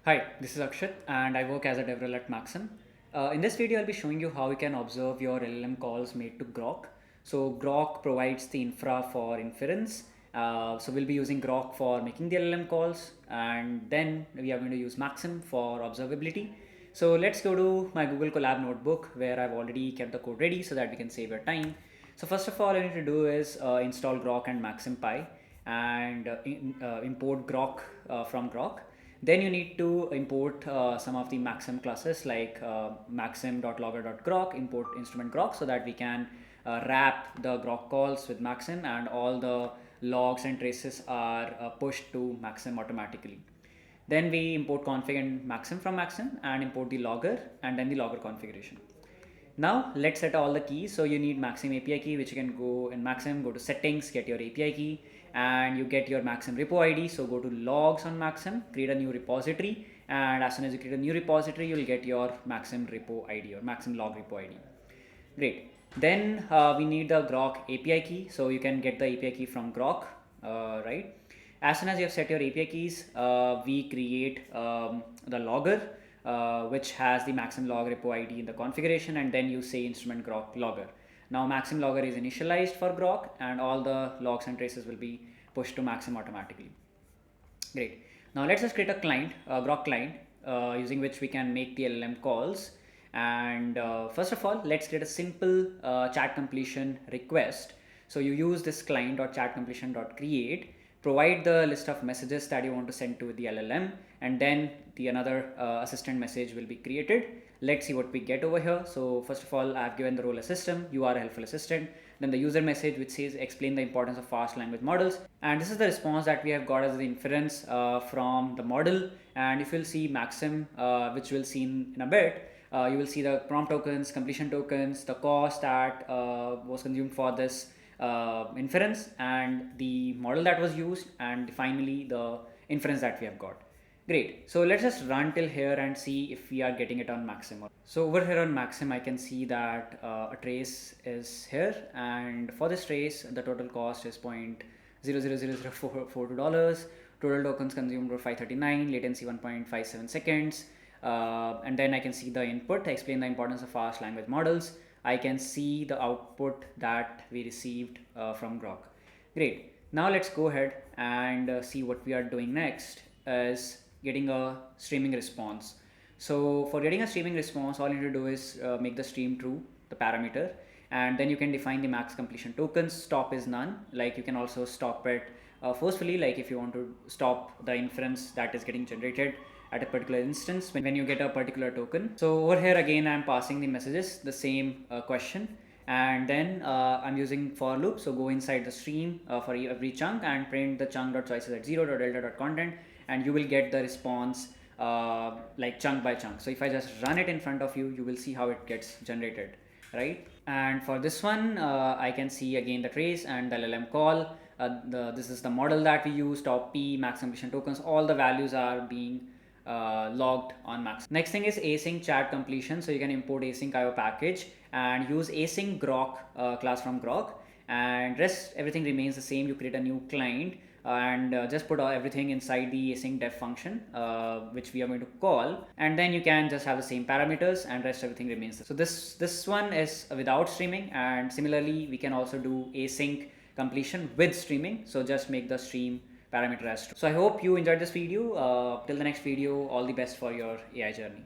Hi, this is Akshat and I work as a developer at Maxim. In this video, I'll be showing you how you can observe your LLM calls made to Groq. So Groq provides the infra for inference. So we'll be using Groq for making the LLM calls, and then we are going to use Maxim for observability. So let's go to my Google Colab notebook where I've already kept the code ready so that we can save your time. So first of all, I need to do is install Groq and Maxim Pi and import Groq from Groq. Then you need to import some of the Maxim classes like maxim.logger.groq, import instrument Groq so that we can wrap the Groq calls with Maxim and all the logs and traces are pushed to Maxim automatically. Then we import config and Maxim from Maxim and import the logger and then the logger configuration. Now let's set all the keys. So you need Maxim API key, which you can go in Maxim, go to settings, get your API key, and you get your Maxim repo ID. So go to logs on Maxim, create a new repository, and as soon as you create a new repository, you'll get your Maxim repo ID or Maxim log repo ID. Great. Then we need the Groq API key. So you can get the API key from Groq, right? As soon as you have set your API keys, we create the logger, which has the Maxim log repo ID in the configuration, and then you say instrument Groq logger. Now Maxim logger is initialized for Groq, and all the logs and traces will be pushed to Maxim automatically. Great. Now let's just create a client, a Groq client, using which we can make the LLM calls. And first of all, let's create a simple chat completion request. So you use this client.chatcompletion.create, provide the list of messages that you want to send to the LLM, and then the another assistant message will be created. Let's see what we get over here. So first of all, I've given the role assistant, you are a helpful assistant. Then the user message which says explain the importance of fast language models, and this is the response that we have got as the inference from the model. And if you'll see Maxim, which we'll see in a bit, you will see the prompt tokens, completion tokens, the cost that was consumed for this inference, and the model that was used, and finally the inference that we have got. Great. So let's just run till here and see if we are getting it on Maxim. So over here on Maxim, I can see that a trace is here, and for this trace, the total cost is $0.00042. Total tokens consumed were 539, latency 1.57 seconds. And then I can see the input, explain the importance of fast language models. I can see the output that we received from Groq. Great. Now let's go ahead and see what we are doing next is getting a streaming response. So for getting a streaming response, all you need to do is make the stream true, the parameter, and then you can define the max completion tokens. Stop is none. Like you can also stop it forcefully, like if you want to stop the inference that is getting generated at a particular instance when you get a particular token. So over here again, I'm passing the messages, the same question, and then I'm using for loop. So go inside the stream for every chunk and print the chunk.choices at 0.delta.content, and you will get the response like chunk by chunk. So if I just run it in front of you, you will see how it gets generated, right? And for this one, I can see again the trace and the LLM call. This is the model that we use, top P, max completion tokens, all the values are being logged on Max. Next thing is async chat completion. So you can import async IO package and use async Groq class from Groq, and rest everything remains the same. You create a new client and just put everything inside the async def function, which we are going to call, and then you can just have the same parameters and rest everything remains the same. So this one is without streaming, and similarly we can also do async completion with streaming. So just make the stream parameter as true. So I hope you enjoyed this video. Till the next video, all the best for your AI journey.